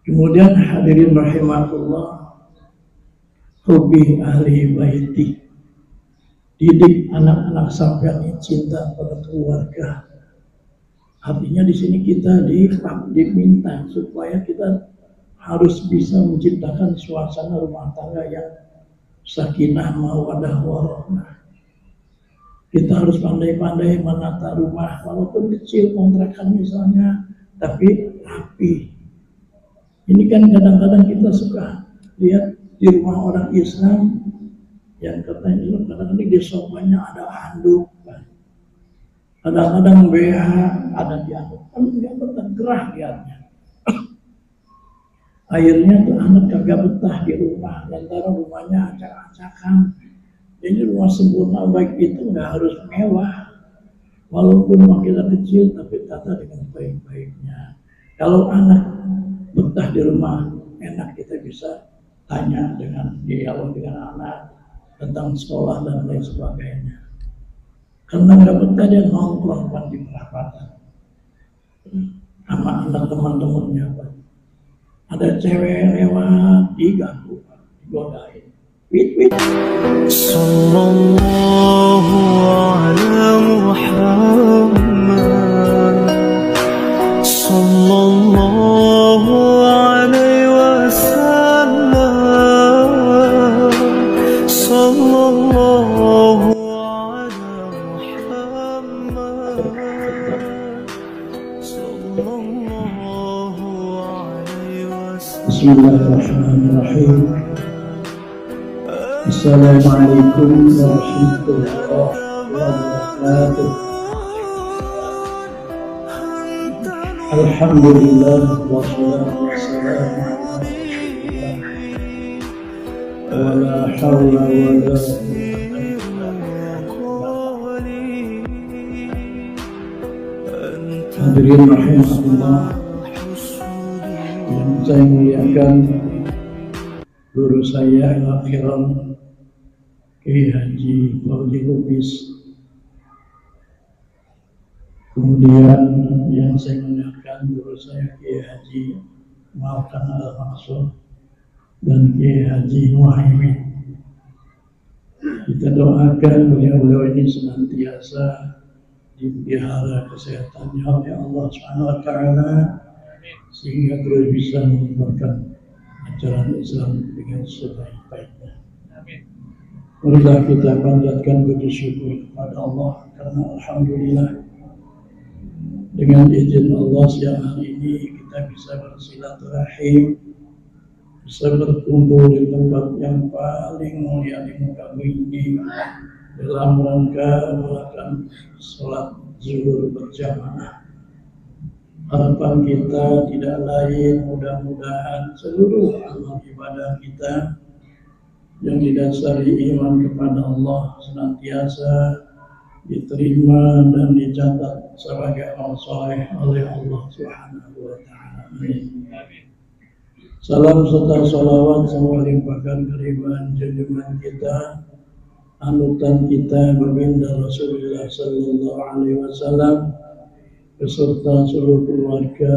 Kemudian hadirin rahimahullah, hobi ahli baiti, didik anak-anak sampean ini cinta pada keluarga. Artinya di sini kita diminta supaya kita harus bisa menciptakan suasana rumah tangga yang sakinah mawaddah warahmah. Kita harus pandai-pandai menata rumah, walaupun kecil kontrakan misalnya, tapi rapi. Ini kan kadang-kadang kita suka lihat di rumah orang Islam yang katanya kadang-kadang di sofanya ada handuk, kadang-kadang BH ada di handuk, kan nggak betah, gerah lihatnya. Akhirnya tuh anak kagak betah di rumah, lantaran rumahnya acak-acakan. Jadi rumah sempurna baik itu nggak harus mewah, walaupun rumah kita kecil tapi tata dengan baik-baiknya. Kalau anak betah di rumah, enak kita bisa tanya dengan dialog dengan anak tentang sekolah dan lain sebagainya. Karena nggak betah dia nongkrong di perapatan sama anak teman-temannya, Pak. Ada cewek lewat diganggu, digodain. Wit. Sallallahu ala Muhammad, sallallahu alaihi wasallam, sallallahu ala Muhammad, sallallahu alaihi wasallam. Bismillahirrahmanirrahim. Assalamualaikum warahmatullahi wabarakatuh. Alhamdulillah wassalatu wassalamu ala rasulillah wa la hawla wa la hadirin rahimahullah yang saya muliakan, guru saya al-akhiram Kiai Haji Fauzi Lubis, kemudian yang saya muliakan guru saya Kiai Haji Malkan Al-Maksud dan Kiai Haji Muhammad. Kita doakan beliau-beliau ini senantiasa dipelihara kesehatannya oleh Allah Subhanahu wa taala sehingga terus bisa menyebarkan ajaran Islam dengan sebaik-baiknya. Marilah kita panjatkan puji syukur kepada Allah karena alhamdulillah dengan izin Allah siang hari ini kita bisa bersilaturahim, bisa berkumpul di tempat yang paling mulia di muka bumi ini dalam rangka melakukan sholat zuhur berjamaah. Harapan kita tidak lain, mudah-mudahan seluruh amal ibadah kita yang didasari iman kepada Allah senantiasa diterima dan dicatat sebagai amal saleh oleh Allah Subhanahu wa taala. Amin. Salam serta salawat semua limpahkan keribuan junjungan kita, anutan kita baginda Rasulullah sallallahu alaihi wasallam beserta seluruh keluarga,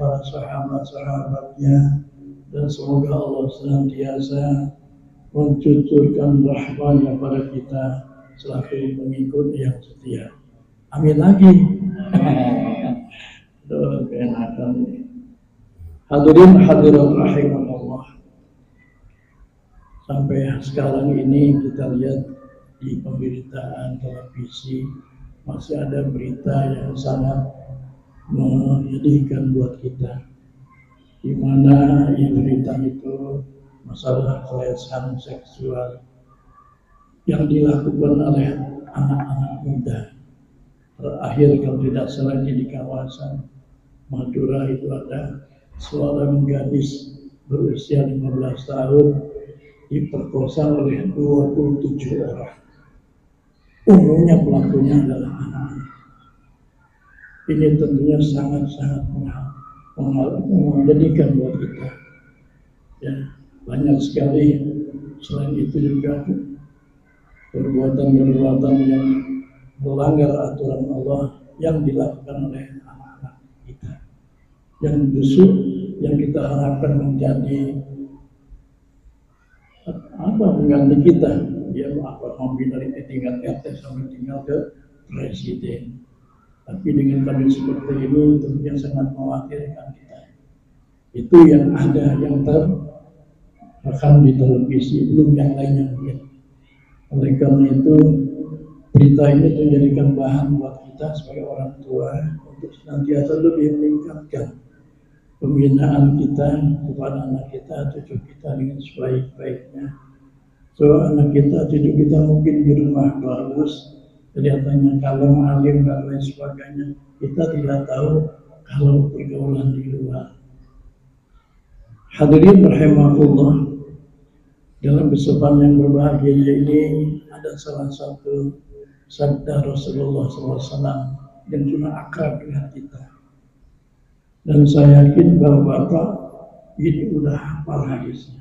para sahabat-sahabatnya, dan semoga Allah senantiasa mencucurkan rahmatnya pada kita selaku pengikut yang setia. Amin lagi. Doa keenakan. Hadirin hadirat rahimahullah. Sampai sekarang ini kita lihat di pemberitaan televisi masih ada berita yang sangat menyedihkan buat kita, di mana berita itu masalah pelecehan seksual yang dilakukan oleh anak-anak muda. Terakhir kalau tidak salah di kawasan Madura itu ada seorang gadis berusia 15 tahun diperkosa oleh 27 orang. Umumnya pelakunya adalah anak-anak. Ini tentunya sangat-sangat menyedihkan buat kita. Ya, banyak sekali selain itu juga perbuatan-perbuatan yang melanggar aturan Allah yang dilakukan oleh anak-anak kita, yang justru yang kita harapkan menjadi pengganti kita, ya mau dari tingkat RT sampai tinggal ke presiden. Tapi dengan kondisi seperti ini tentunya sangat mengkhawatirkan kita. Itu yang ada, yang terekam di televisi, belum yang lainnya mungkin. Oleh karena itu berita ini menjadikan bahan buat kita sebagai orang tua untuk senantiasa lebih meningkatkan pembinaan kita kepada anak kita, cucu kita dengan sebaik-baiknya. So anak kita, cucu kita mungkin di rumah bagus, kelihatannya kalem, alim, dan lain sebagainya. Kita tidak tahu kalau pergaulan di luar. Hadirin rahimakumullah, dalam kesempatan yang berbahagia ini ada salah satu sabda Rasulullah SAW yang cuma akrab dengan kita. Dan saya yakin bahwa Bapak ini udah hafal hadisnya.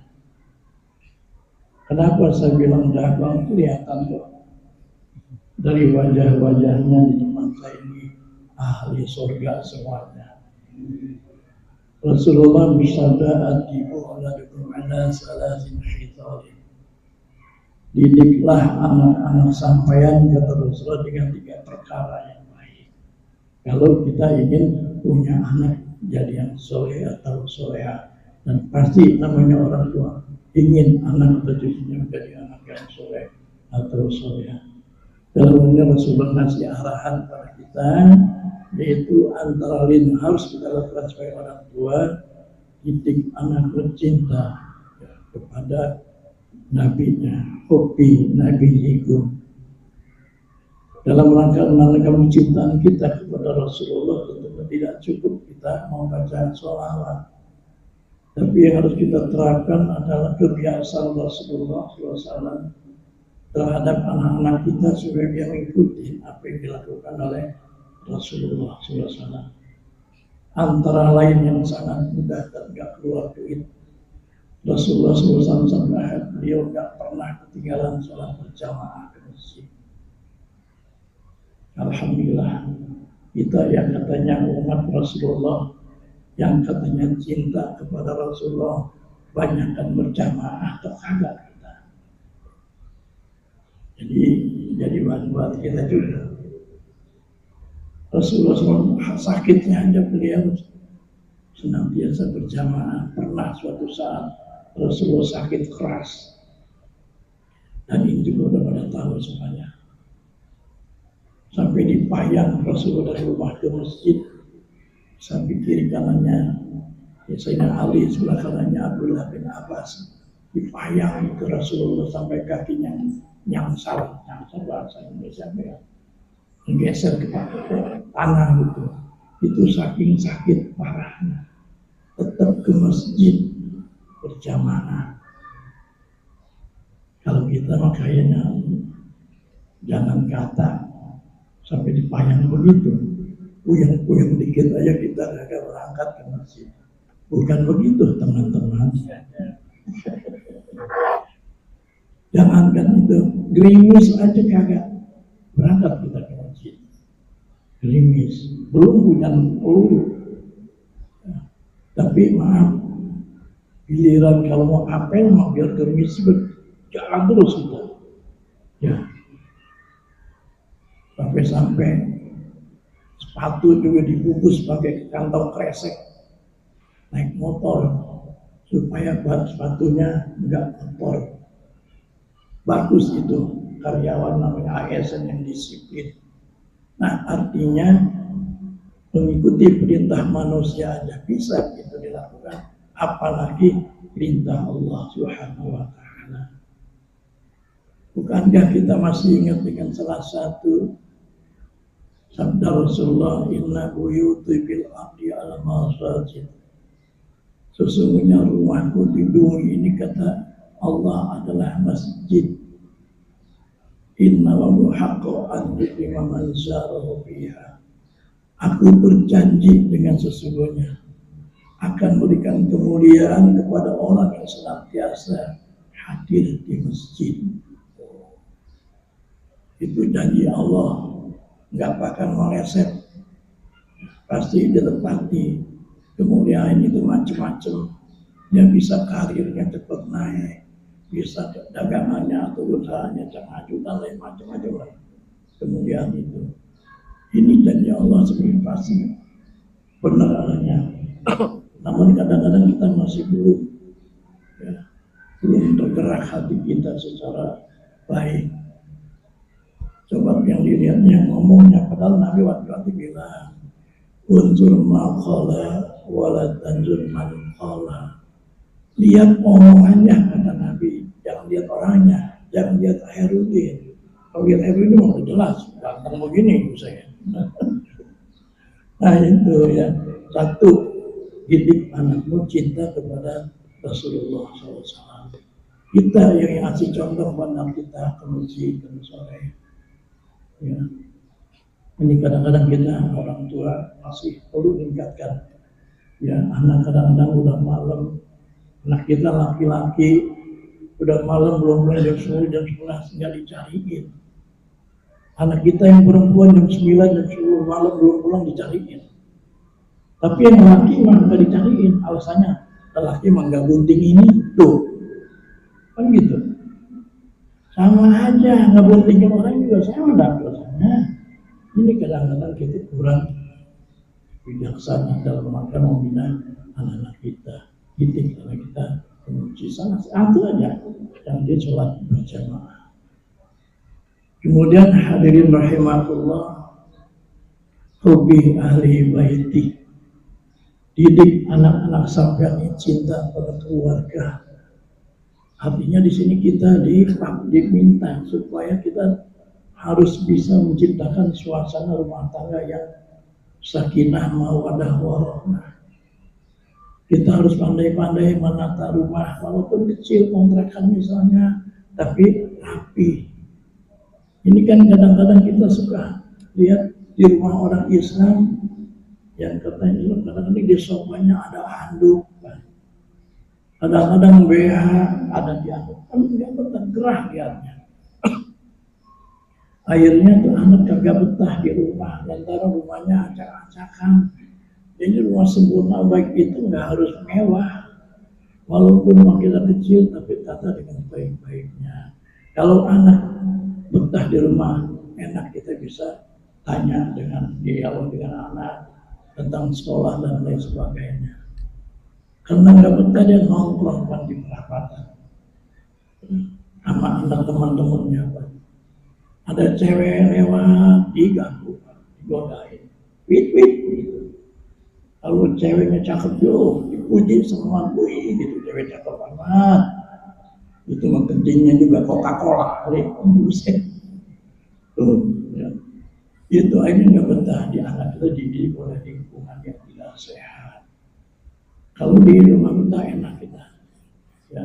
Kenapa saya bilang udah hafal? Kelihatan kok dari wajah-wajahnya di depan saya ini ahli surga semuanya. Rasulullah bersabda, "Adibu auladukum ala salasin khisalin." Didiklah anak-anak sampeyan kata Rasulullah dengan 3 perkara yang baik. Kalau kita ingin punya anak jadi yang soleh atau soleha, dan pasti namanya orang tua ingin anak atau cucunya menjadi anak yang soleh atau soleha. Kalau Rasulullah ngasih arahan pada kita, yaitu antara lain harus kita lakukan sebagai orang tua, didik anak bercinta kepada nabinya, hobi nabiyikum. Dalam rangka menanamkan kecintaan kita kepada Rasulullah, tentu tidak cukup kita membaca sholawat, tapi yang harus kita terapkan adalah kebiasaan Rasulullah SAW terhadap anak-anak kita supaya dia mengikuti apa yang dilakukan oleh Rasulullah SAW. Antara lain yang sangat mudah dan gak keluar duit, Rasulullah SAW sampai beliau gak pernah ketinggalan sholat berjamaah ke masjid. Alhamdulillah, kita yang katanya umat Rasulullah, yang katanya cinta kepada Rasulullah, banyakkan berjamaah terhadap kita. Jadi buat kita juga. Rasulullah SAW sakitnya aja beliau senantiasa berjamaah. Pernah suatu saat Rasulullah sakit keras, dan ini juga udah pada tahu semuanya. Sampai dipayang Rasulullah dari rumah ke masjid, sampai kiri kanannya Sayyidina Ali, sebelah kanannya Abdullah bin Abbas, dipayang ke Rasulullah sampai kakinya nyangsal bahasa Indonesia ya, menggeser ke tanah gitu. Itu saking sakit parahnya, tetap ke masjid berjamaah. Kalau kita mah kayaknya jangan kata sampai dipayang begitu, puyeng-puyeng dikit aja kita agak berangkat ke masjid. Bukan begitu teman-teman. Jangankan itu, gerimis aja kagak berangkat kita ke masjid. Gerimis, belum punya peluru. Tapi maaf, giliran kalau mau apel mau biar gerimis jalan terus kita. Ya. Sampai sepatu juga dibungkus pakai kantong kresek, naik motor supaya sepatunya enggak kotor. Bagus itu karyawan namanya ASN yang disiplin. Nah, artinya mengikuti perintah manusia aja bisa itu dilakukan, apalagi perintah Allah Subhanahu wa Ta'ala. Bukankah kita masih ingat dengan salah satu sabda Rasulullah, "Inna buyuti bil ardi ala masajid." Sesungguhnya rumahku di bumi ini, kata Allah, adalah masjid. Inna wa muhaqqo an yuqima man zarahu fiha. Aku berjanji dengan sesungguhnya akan berikan kemuliaan kepada orang yang senantiasa hadir di masjid. Itu janji Allah, nggak akan meleset, pasti ditepati. kemuliaan itu macam-macam. Dia bisa karirnya cepat naik, bisa dagangannya atau usahanya maju dan lain macam-macam lah. Kemuliaan itu. Ini janji Allah sebenarnya pasti benar adanya. Namun kadang-kadang kita masih belum tergerak hati kita secara baik. Coba yang dilihatnya ngomongnya, padahal Nabi waktu bilang, unzur maqala wala tanzur man qala. Lihat omongannya, kata Nabi, jangan lihat orangnya, jangan lihat Khairuddin. Kalau lihat Khairuddin udah jelas, ganteng begini saya. Nah itu ya, satu, didik anakmu cinta kepada Rasulullah SAW. Kita yang ngasih contoh pada kita ke masjid, ke sore. Ya. Ini kadang-kadang kita orang tua masih perlu meningkatkan. Ya, anak kadang-kadang udah malam, anak kita laki-laki udah malam belum mulai jam 10, jam 11 nggak dicariin. Anak kita yang perempuan jam 9, jam 10 malam belum pulang dicariin. Tapi yang laki mah nggak dicariin, alasannya laki mah nggak gunting ini tuh, kan gitu. Sama aja nggak gunting orang juga sama dosanya. Ini kadang-kadang kita kurang bijaksana dalam rangka membina anak-anak kita. Didik anak kita menuju sana satu aja yang dia sholat berjamaah. Kemudian hadirin rahimahullah, hobi ahli baiti. Didik anak-anak sampean yang cinta pada keluarga. Artinya di sini kita diminta supaya kita harus bisa menciptakan suasana rumah tangga yang sakinah mawaddah warahmah. Kita harus pandai-pandai menata rumah, walaupun kecil kontrakan misalnya, tapi rapi. Ini kan kadang-kadang kita suka lihat di rumah orang Islam yang katanya kadang-kadang di sofanya ada handuk, kadang-kadang BH ada di handuk, kan nggak betah, gerah lihatnya. Akhirnya tuh anak kagak betah di rumah, lantaran rumahnya acak-acakan. Jadi rumah sempurna baik itu nggak harus mewah, walaupun rumah kita kecil tapi tata dengan baik-baiknya. Kalau anak betah di rumah, enak kita bisa tanya dengan dialog dengan anak tentang sekolah dan lain sebagainya. Karena nggak betah dia nongkrong di perapatan sama anak teman-temannya. Ada cewek lewat diganggu, digodain, wit gitu. Kalau ceweknya cakep tuh dipuji sama gue gitu, cewek cakep banget. Itu mah kencingnya juga Coca-Cola, buset. Tuh, ya. Itu akhirnya nggak betah di anak kita dididik oleh lingkungan yang tidak sehat. Kalau di rumah betah enak kita. Ya.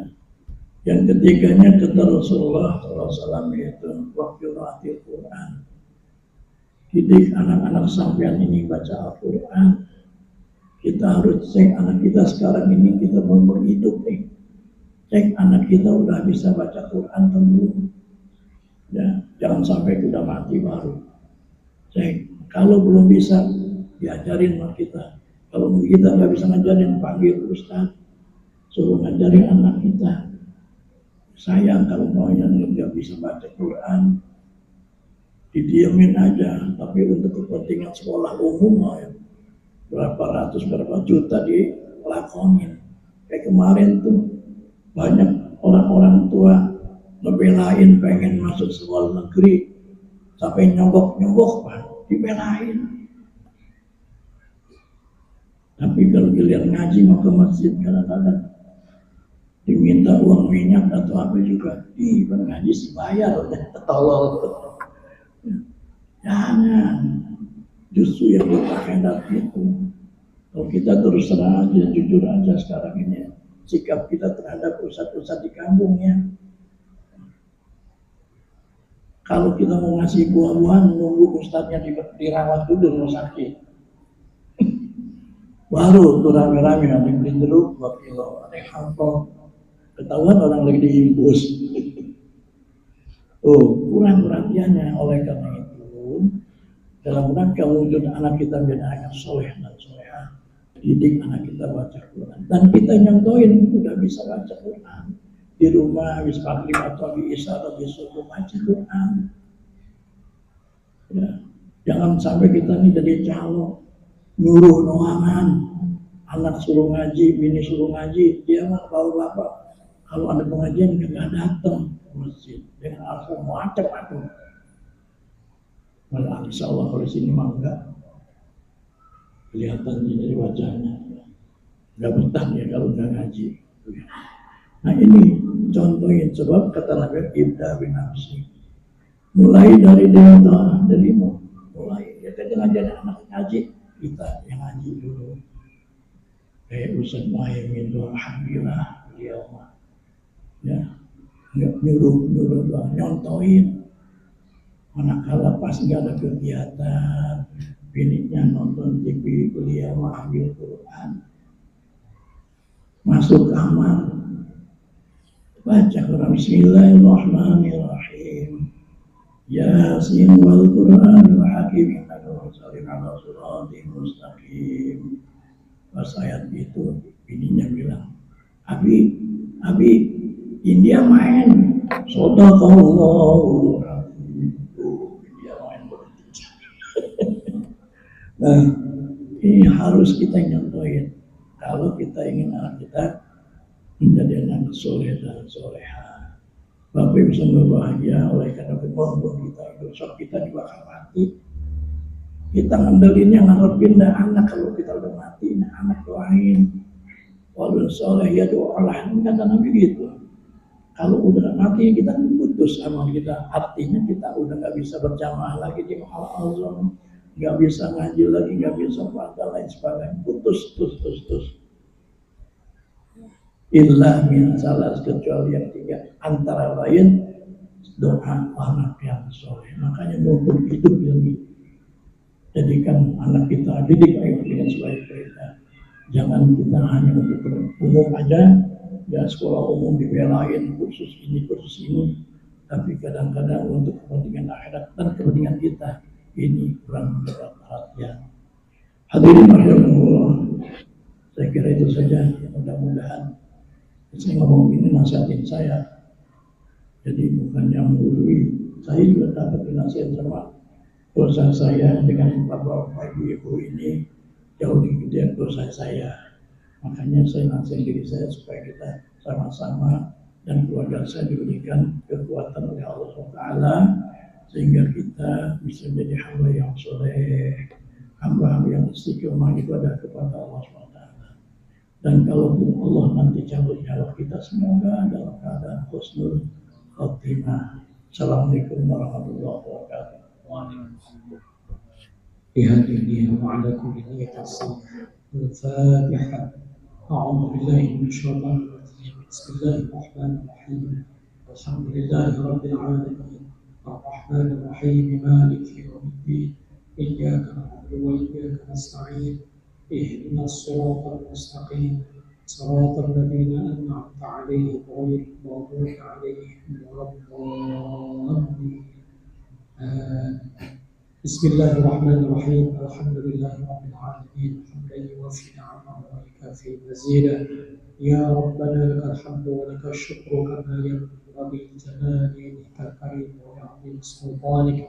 Yang ketiganya kata Rasulullah SAW yaitu waktu al Quran. Didik anak-anak sampean ini baca Al-Quran. Kita harus cek anak kita sekarang ini kita belum hidup nih. Cek anak kita udah bisa baca Quran atau belum. Ya, jangan sampai udah mati baru. Cek, kalau belum bisa diajarin sama kita. Kalau kita nggak bisa ngajarin, panggil Ustaz, suruh ngajarin anak kita. Sayang kalau maunya nggak bisa baca Quran, didiamin aja. Tapi untuk kepentingan sekolah umum ya, berapa ratus, berapa juta dilakonin. Kayak kemarin tuh banyak orang-orang tua ngebelain pengen masuk sekolah negeri sampai nyogok-nyogok Pak, dibelain. Tapi kalau kalian ngaji mau ke masjid kadang-kadang diminta uang minyak atau apa juga, kan ngaji sih bayar, tolol. Jangan, justru yang berfaedah itu. Kalau kita terus terang aja, jujur aja sekarang ini, sikap kita terhadap ustadz-ustadz di kampungnya. Kalau kita mau ngasih buah-buahan, nunggu ustadznya dirawat dulu di rumah sakit. Baru tuh rame-rame, ada yang beli jeruk 2 kilo, ada yang hampir. Ketahuan orang lagi diimpus. Kurang perhatiannya. Oleh karena itu, dalam rangka wujud anak kita menjadi anak soleh dan soleha, didik anak kita baca Quran. Dan kita nyontohin, udah bisa baca Quran. Di rumah, habis maghrib atau di isya atau di subuh, baca Quran. Ya. Jangan sampai kita ini jadi calo, nyuruh doangan. Anak suruh ngaji, bini suruh ngaji, dia mah bawa bapak. Kalau ada pengajian, dia nggak datang ke masjid. Dengan alasan macam-macam. Malah insya Allah kalau sini mah enggak. Kelihatan dari wajahnya. Nggak betah ya kalau nggak ngaji. Nah ini contohin, sebab kata Nabi Ibda bin Nafsi. Mulai dari dewasa, dari mulai. Ya kita ngajarin anak ngaji, kita yang ngaji dulu. Kayak Ustaz Muhaimin itu alhamdulillah beliau mah. Ya, nyuruh doang, nyontoin. Manakala pas nggak ada kegiatan, bininya nonton TV, beliau mah ambil Quran. Masuk kamar, baca Quran. Bismillahirrahmanirrahim. Yasin wal Quranil Hakim innaka lasalim ala siratim mustaqim. Pas ayat itu, bininya bilang, Abi, India main. Shadaqallahu India main berhenti. Nah, ini harus kita nyontohin. Kalau kita ingin anak kita menjadi anak soleh dan soleha. Bapak bisa berbahagia oleh karena kemampuan kita. Besok kita juga akan mati. Kita ngandelinnya ngarepin anak kalau kita udah mati, anak doain. Walau soleh ya doalah, kata Nabi gitu. Kalau udah mati kita putus amal kita, artinya kita udah nggak bisa berjamaah lagi di mahal azam, nggak bisa ngaji lagi, nggak bisa puasa lain sebagainya, putus. Illa min salah, kecuali yang tiga, antara lain doa anak yang soleh. Makanya mumpung hidup ini, jadikan anak kita didik dengan sebaik-baiknya. Jangan kita hanya untuk umum aja, ya sekolah umum dibelain kursus ini, tapi kadang-kadang untuk kepentingan akhirat dan kepentingan kita ini kurang mendapat perhatian. Hadirin rahimakumullah, saya kira itu saja. Mudah-mudahan saya ngomong ini nasihatin saya, jadi bukannya menggurui. Saya juga dapat dinasihat sama dosa saya dengan bapak ibu ini jauh lebih gede dosa saya. Makanya saya nasihat diri saya supaya kita sama-sama dan keluarga saya diberikan kekuatan oleh Allah SWT sehingga kita bisa menjadi hamba yang soleh, hamba yang istiqomah ibadah kepada Allah SWT. Dan kalaupun Allah nanti cabut nyawa kita, semoga dalam keadaan husnul khotimah. Assalamualaikum warahmatullahi wabarakatuh. بهذه وعلى كل نية صالحة. الفاتحة. أعوذ بالله من الشيطان الرجيم. بسم الله الرحمن الرحيم. الحمد لله رب العالمين الرحمن الرحيم مالك يوم الدين إياك نعبد وإياك نستعين اهدنا الصراط المستقيم صراط الذين أنعمت عليهم غير المغضوب عليهم ولا الضالين. بسم الله الرحمن الرحيم. الحمد لله رب العالمين حمدا يوفي نعمه ويكافئ مزيدا. يا ربنا لك الحمد ولك الشكر كما ينبغي لجلال وجهك الكريم وعظيم سلطانك.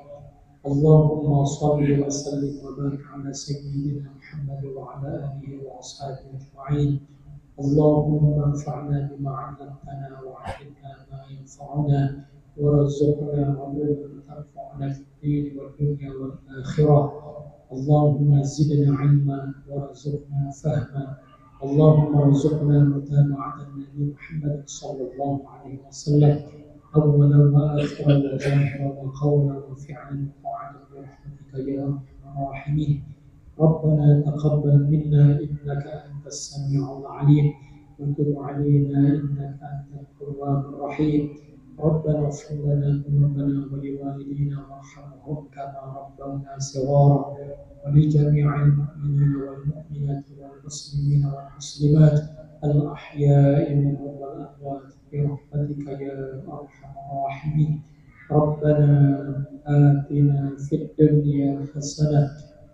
اللهم صل وسلم وبارك على سيدنا محمد وعلى اله واصحابه اجمعين. اللهم انفعنا بما علمتنا وعلمنا ما ينفعنا وارزقنا علوما تنفعنا في الدين والدنيا والآخرة. اللهم زدنا علما وارزقنا فهما. اللهم ارزقنا متابعة النبي محمد صلى الله عليه وسلم أولا وآخرا وظاهرا وقولا وفعلا وقعدا برحمتك يا أرحم الراحمين. ربنا تقبل منا إنك أنت السميع العليم وتب علينا إنك أنت التواب الرحيم. ربنا اغفر لنا ذنوبنا ولوالدينا وارحمهم كما ربونا صغارا ولجميع المؤمنين والمؤمنات والمسلمين والمسلمات الأحياء منهم والأموات برحمتك يا أرحم الراحمين. ربنا آتنا في الدنيا حسنة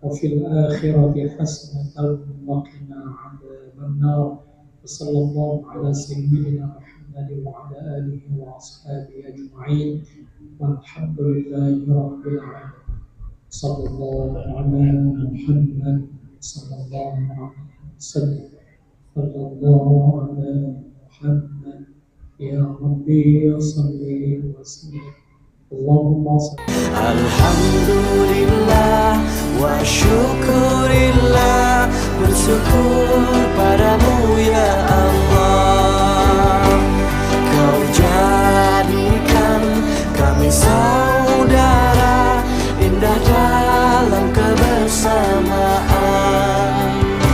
وفي الآخرة حسنة وقنا عذاب النار. وصلى الله على سيدنا محمد وعلى آله وأصحابه أجمعين والحمد لله رب العالمين. صلى الله على محمد صلى الله عليه وسلم. صلى الله على محمد يا ربي صل وسلم. اللهم صل. Alhamdulillah wa syukurillah, bersyukur padamu ya Allah.